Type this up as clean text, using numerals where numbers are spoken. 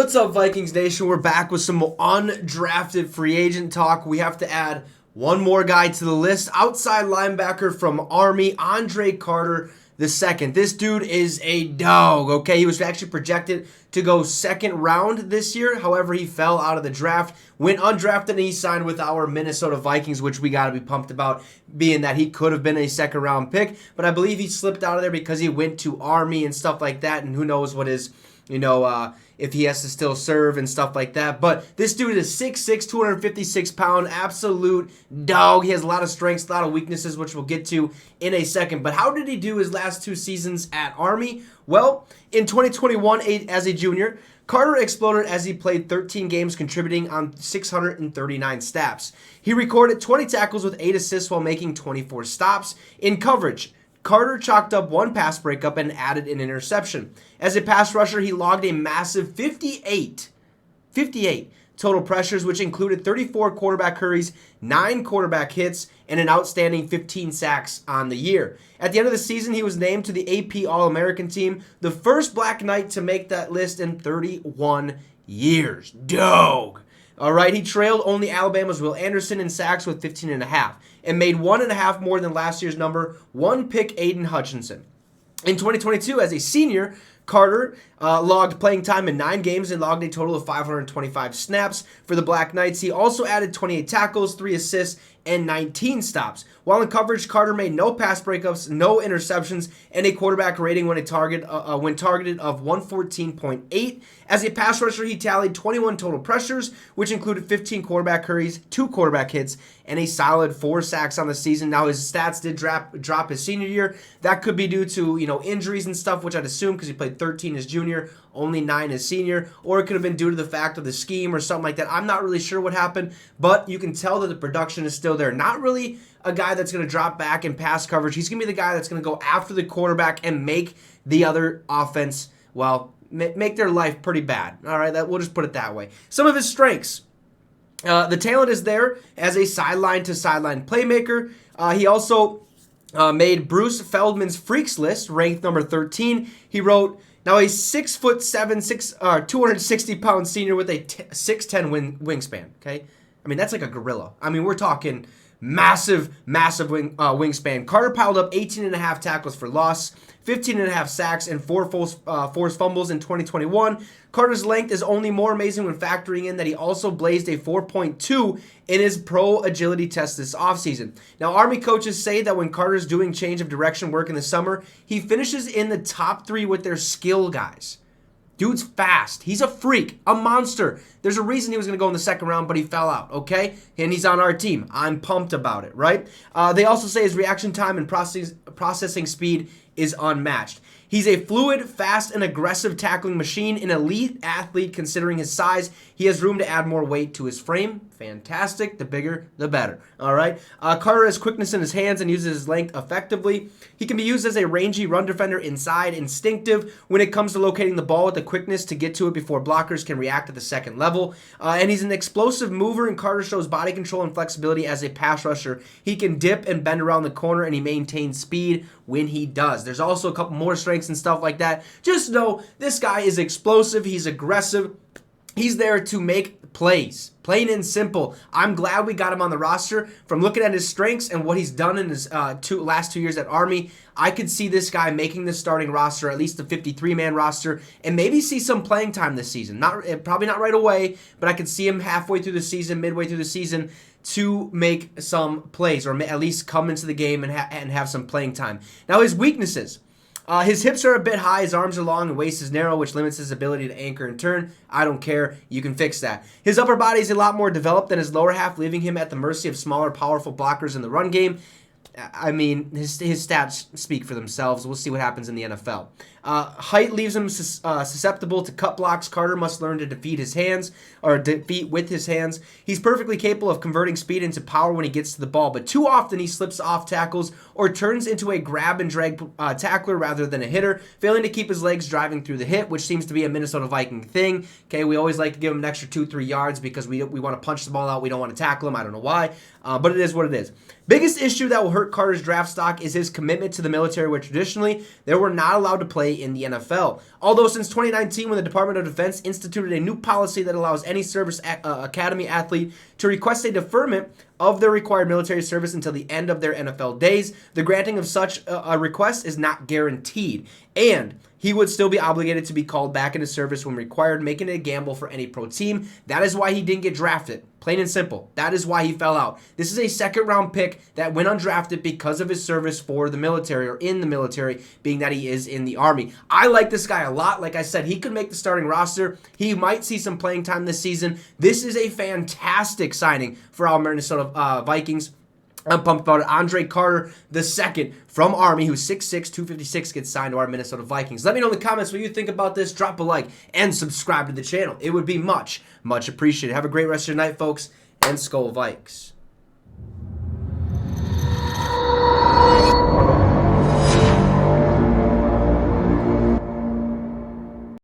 What's up, Vikings Nation? We're back with some undrafted free agent talk. We have to add one more guy to the list. Outside linebacker from Army, Andre Carter II. This dude is a dog, okay? He was actually projected to go second round this year. However, he fell out of the draft, went undrafted, and he signed with our Minnesota Vikings, which we got to be pumped about, being that he could have been a second round pick. But I believe he slipped out of there because he went to Army and stuff like that, and who knows what his, if he has to still serve and stuff like that. But this dude is 6'6", 256-pound, absolute dog. He has a lot of strengths, a lot of weaknesses, which we'll get to in a second. But how did he do his last two seasons at Army? Well, in 2021, as a junior, Carter exploded as he played 13 games, contributing on 639 snaps. He recorded 20 tackles with 8 assists while making 24 stops. In coverage, Carter chalked up one pass breakup and added an interception. As a pass rusher, he logged a massive 58 total pressures, which included 34 quarterback hurries, 9 quarterback hits, and an outstanding 15 sacks on the year. At the end of the season, he was named to the AP All-American team, the first Black Knight to make that list in 31 years. Dog! All right, he trailed only Alabama's Will Anderson in sacks with 15.5 and made 1.5 more than last year's number one pick Aiden Hutchinson. In 2022, as a senior, Carter logged playing time in 9 games and logged a total of 525 snaps for the Black Knights. He also added 28 tackles, 3 assists, and 19 stops. While in coverage, Carter made no pass breakups, no interceptions, and a quarterback rating when targeted of 114.8. As a pass rusher, he tallied 21 total pressures, which included 15 quarterback hurries, 2 quarterback hits, and a solid 4 sacks on the season. Now, his stats did drop his senior year. That could be due to injuries and stuff, which I'd assume because he played 13 his junior, only 9 his senior, or it could have been due to the fact of the scheme or something like that. I'm not really sure what happened, but you can tell that the production is still there. Not really a guy that's going to drop back in pass coverage. He's going to be the guy that's going to go after the quarterback and make the other offense, make their life pretty bad. All right, we'll just put it that way. Some of his strengths. The talent is there as a sideline-to-sideline playmaker. He also made Bruce Feldman's Freaks list, ranked number 13. He wrote, now a 6'7", 260-pound senior with a 6'10" wingspan, okay? I mean, that's like a gorilla. I mean, we're talking massive wingspan. Carter piled up 18.5 tackles for loss, 15.5 sacks, and 4 forced fumbles in 2021. Carter's length is only more amazing when factoring in that he also blazed a 4.2 in his pro agility test this offseason. Now, Army coaches say that when Carter's doing change of direction work in the summer, he finishes in the top 3 with their skill guys. Dude's fast. He's a freak, a monster. There's a reason he was going to go in the second round, but he fell out, okay? And he's on our team. I'm pumped about it, right? They also say his reaction time and processing speed is unmatched. He's a fluid, fast, and aggressive tackling machine, an elite athlete considering his size. He has room to add more weight to his frame. Fantastic. The bigger, the better. All right. Carter has quickness in his hands and uses his length effectively. He can be used as a rangy run defender inside, instinctive when it comes to locating the ball with the quickness to get to it before blockers can react at the second level. And he's an explosive mover, and Carter shows body control and flexibility as a pass rusher. He can dip and bend around the corner, and he maintains speed when he does. There's also a couple more strengths and stuff like that. Just know this guy is explosive. He's aggressive. He's there to make plays. Plain and simple. I'm glad we got him on the roster. From looking at his strengths and what he's done in his last 2 years at Army, I could see this guy making the starting roster, at least the 53-man roster, and maybe see some playing time this season. Probably not right away, but I could see him halfway through the season, midway through the season, to make some plays, or at least come into the game and have some playing time. Now, his weaknesses. His hips are a bit high, his arms are long, and waist is narrow, which limits his ability to anchor and turn. I don't care. You can fix that. His upper body is a lot more developed than his lower half, leaving him at the mercy of smaller, powerful blockers in the run game. I mean, his stats speak for themselves. We'll see what happens in the NFL. Height leaves him susceptible to cut blocks. Carter must learn to defeat with his hands. He's perfectly capable of converting speed into power when he gets to the ball, but too often he slips off tackles or turns into a grab and drag tackler rather than a hitter, failing to keep his legs driving through the hit, which seems to be a Minnesota Viking thing. Okay, we always like to give him an extra 2-3 yards because we want to punch the ball out. We don't want to tackle him. I don't know why, but it is what it is. Biggest issue that will hurt Carter's draft stock is his commitment to the military, where traditionally they were not allowed to play in the NFL. Although since 2019, when the Department of Defense instituted a new policy that allows any service academy athlete to request a deferment of their required military service until the end of their NFL days, the granting of such a request is not guaranteed, and he would still be obligated to be called back into service when required, making it a gamble for any pro team. That is why he didn't get drafted. Plain and simple. That is why he fell out. This is a second-round pick that went undrafted because of his service for the military, or in the military, being that he is in the Army. I like this guy a lot. Like I said, he could make the starting roster. He might see some playing time this season. This is a fantastic signing for our Minnesota Vikings. I'm pumped about it. Andre Carter II from Army, who's 6'6", 256, gets signed to our Minnesota Vikings. Let me know in the comments what you think about this. Drop a like and subscribe to the channel. It would be much, much appreciated. Have a great rest of your night, folks, and Skol Vikes.